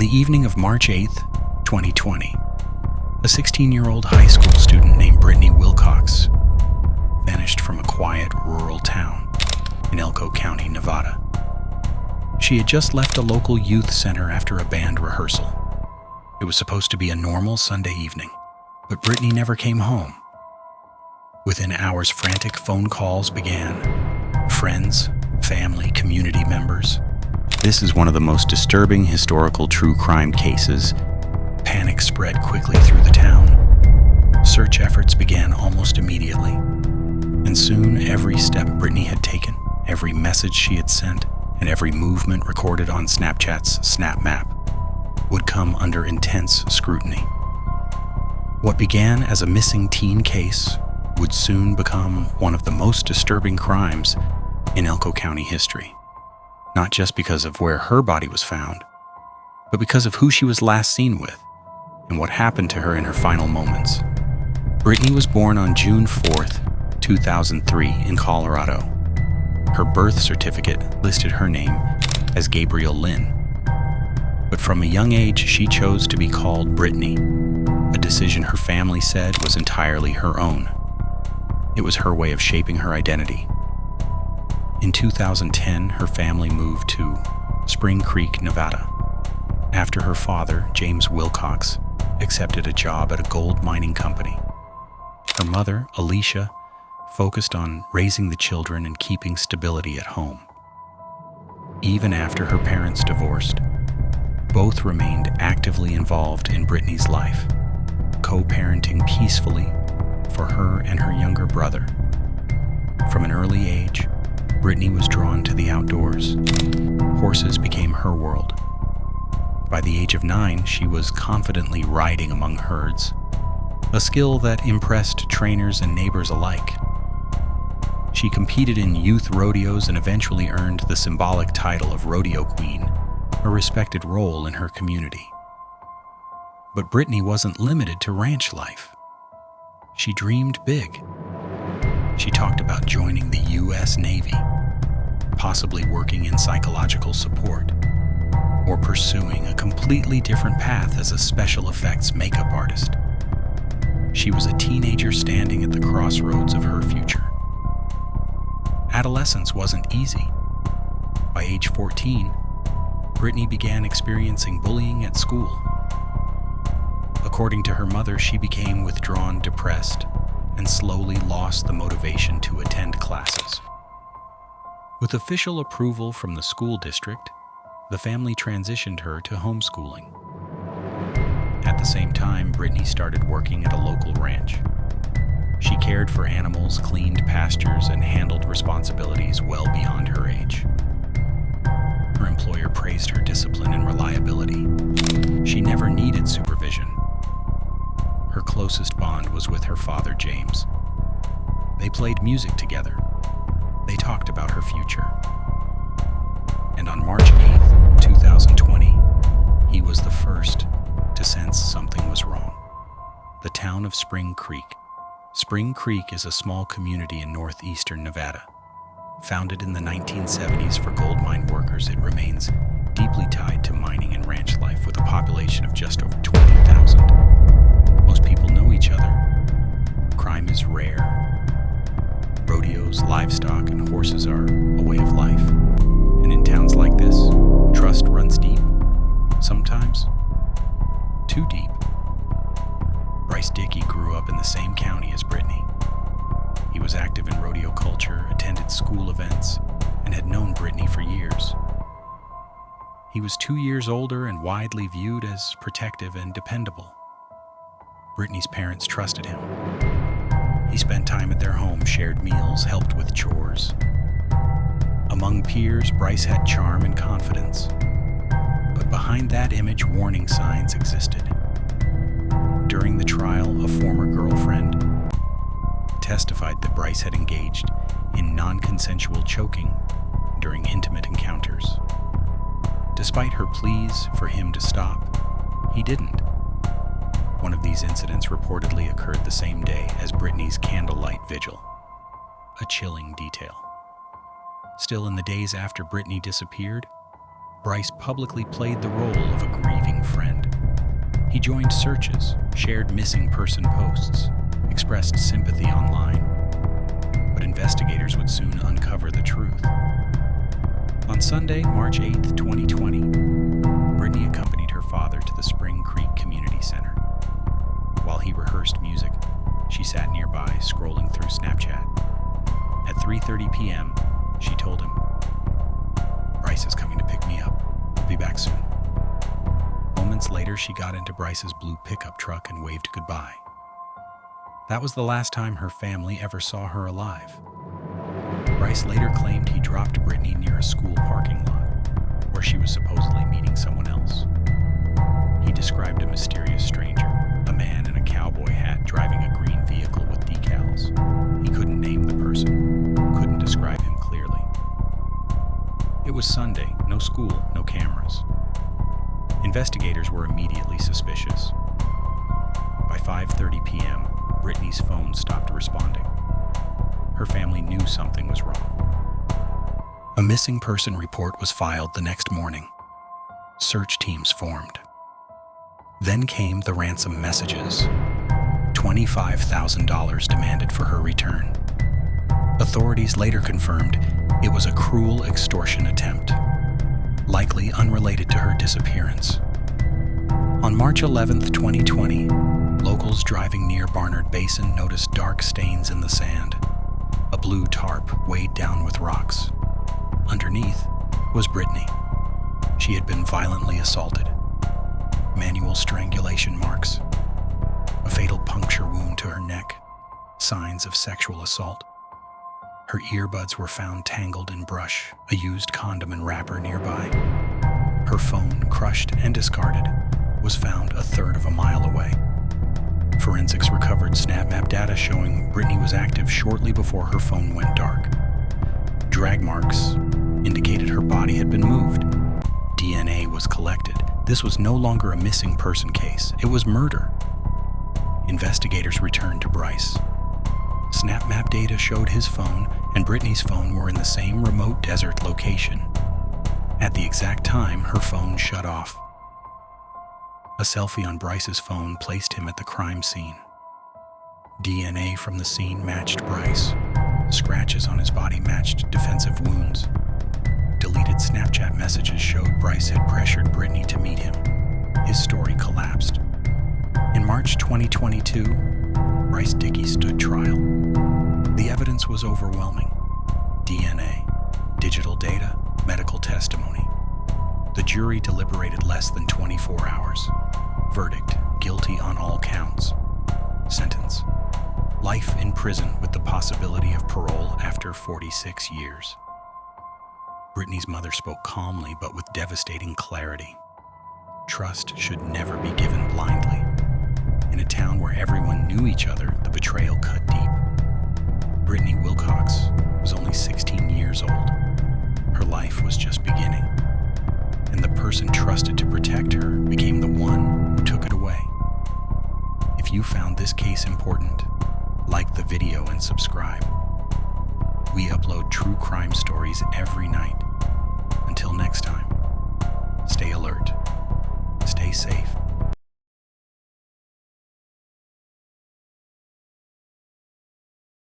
the evening of March 8th, 2020, a 16-year-old high school student named Britney Wilcox vanished from a quiet rural town in Elko County, Nevada. She had just left a local youth center after a band rehearsal. It was supposed to be a normal Sunday evening, but Britney never came home. Within hours, frantic phone calls began. Friends, family, community members. This is one of the most disturbing historical true crime cases. Panic spread quickly through the town. Search efforts began almost immediately. And soon, every step Britney had taken, every message she had sent, and every movement recorded on Snapchat's Snap Map would come under intense scrutiny. What began as a missing teen case would soon become one of the most disturbing crimes in Elko County history. Not just because of where her body was found, but because of who she was last seen with and what happened to her in her final moments. Britney was born on June 4th, 2003 in Colorado. Her birth certificate listed her name as Gabrielle Lynn. But from a young age, she chose to be called Britney, a decision her family said was entirely her own. It was her way of shaping her identity. In 2010, her family moved to Spring Creek, Nevada, after her father, James Wilcox, accepted a job at a gold mining company. Her mother, Alicia, focused on raising the children and keeping stability at home. Even after her parents divorced, both remained actively involved in Britney's life, co-parenting peacefully for her and her younger brother. From an early age, Britney was drawn to the outdoors. Horses became her world. By the age of 9, she was confidently riding among herds, a skill that impressed trainers and neighbors alike. She competed in youth rodeos and eventually earned the symbolic title of Rodeo Queen, a respected role in her community. But Britney wasn't limited to ranch life. She dreamed big. She talked about joining the U.S. Navy, possibly working in psychological support, or pursuing a completely different path as a special effects makeup artist. She was a teenager standing at the crossroads of her future. Adolescence wasn't easy. By age 14, Britney began experiencing bullying at school. According to her mother, she became withdrawn, depressed, and slowly lost the motivation to attend classes. With official approval from the school district, the family transitioned her to homeschooling. At the same time, Britney started working at a local ranch. She cared for animals, cleaned pastures, and handled responsibilities well beyond her age. Her employer praised her discipline and reliability. She never needed supervision. Her closest bond was with her father, James. They played music together. They talked about her future. And on March 8th, 2020, he was the first to sense something was wrong. The town of Spring Creek. Spring Creek is a small community in northeastern Nevada. Founded in the 1970s for gold mine workers, it remains deeply tied to mining and ranch life with a population of just over 20,000. Most people know each other. Crime is rare. Rodeos, livestock, and horses are a way of life. And in towns like this, trust runs deep. Sometimes too deep. Bryce Dickey grew up in the same county as Britney. He was active in rodeo culture, attended school events, and had known Britney for years. He was 2 years older and widely viewed as protective and dependable. Britney's parents trusted him. He spent time at their home, shared meals, helped with chores. Among peers, Bryce had charm and confidence. But behind that image, warning signs existed. During the trial, a former girlfriend testified that Bryce had engaged in non-consensual choking during intimate encounters. Despite her pleas for him to stop, he didn't. One of these incidents reportedly occurred the same day as Britney's candlelight vigil. A chilling detail. Still, in the days after Britney disappeared, Bryce publicly played the role of a grieving He joined searches, shared missing person posts, expressed sympathy online. But investigators would soon uncover the truth. On Sunday, March 8, 2020, Britney accompanied her father to the Spring Creek Community Center. While he rehearsed music, she sat nearby, scrolling through Snapchat. At 3:30 p.m., she told him, "Bryce is coming to pick me up. I'll be back soon." Moments later, she got into Bryce's blue pickup truck and waved goodbye. That was the last time her family ever saw her alive. Bryce later claimed he dropped Britney near a school parking lot, where she was supposedly meeting someone else. He described a mysterious stranger, a man in a cowboy hat driving a green vehicle with decals. He couldn't name the person, couldn't describe him clearly. It was Sunday, no school, no cameras. Investigators were immediately suspicious. By 5:30 p.m., Britney's phone stopped responding. Her family knew something was wrong. A missing person report was filed the next morning. Search teams formed. Then came the ransom messages. $25,000 demanded for her return. Authorities later confirmed it was a cruel extortion attempt, likely unrelated to her disappearance. On March 11, 2020, locals driving near Barnard Basin noticed dark stains in the sand. A blue tarp weighed down with rocks. Underneath was Britney. She had been violently assaulted. Manual strangulation marks, a fatal puncture wound to her neck, signs of sexual assault. Her earbuds were found tangled in brush, a used condom and wrapper nearby. Her phone, crushed and discarded, was found a third of a mile away. Forensics recovered SnapMap data showing Britney was active shortly before her phone went dark. Drag marks indicated her body had been moved. DNA was collected. This was no longer a missing person case. It was murder. Investigators returned to Bryce. SnapMap data showed his phone and Britney's phone were in the same remote desert location. At the exact time, her phone shut off. A selfie on Bryce's phone placed him at the crime scene. DNA from the scene matched Bryce. Scratches on his body matched defensive wounds. Deleted Snapchat messages showed Bryce had pressured Britney to meet him. His story collapsed. In March 2022, Bryce Dickey stood trial. The evidence was overwhelming. DNA, digital data, medical testimony. The jury deliberated less than 24 hours. Verdict, guilty on all counts. Sentence, life in prison with the possibility of parole after 46 years. Britney's mother spoke calmly but with devastating clarity. Trust should never be given blindly. In a town where everyone knew each other, the betrayal cut deep. Britney Wilcox was only 16 years old. Her life was just beginning. And the person trusted to protect her became the one who took it away. If you found this case important, like the video and subscribe. We upload true crime stories every night. Until next time, stay alert, stay safe,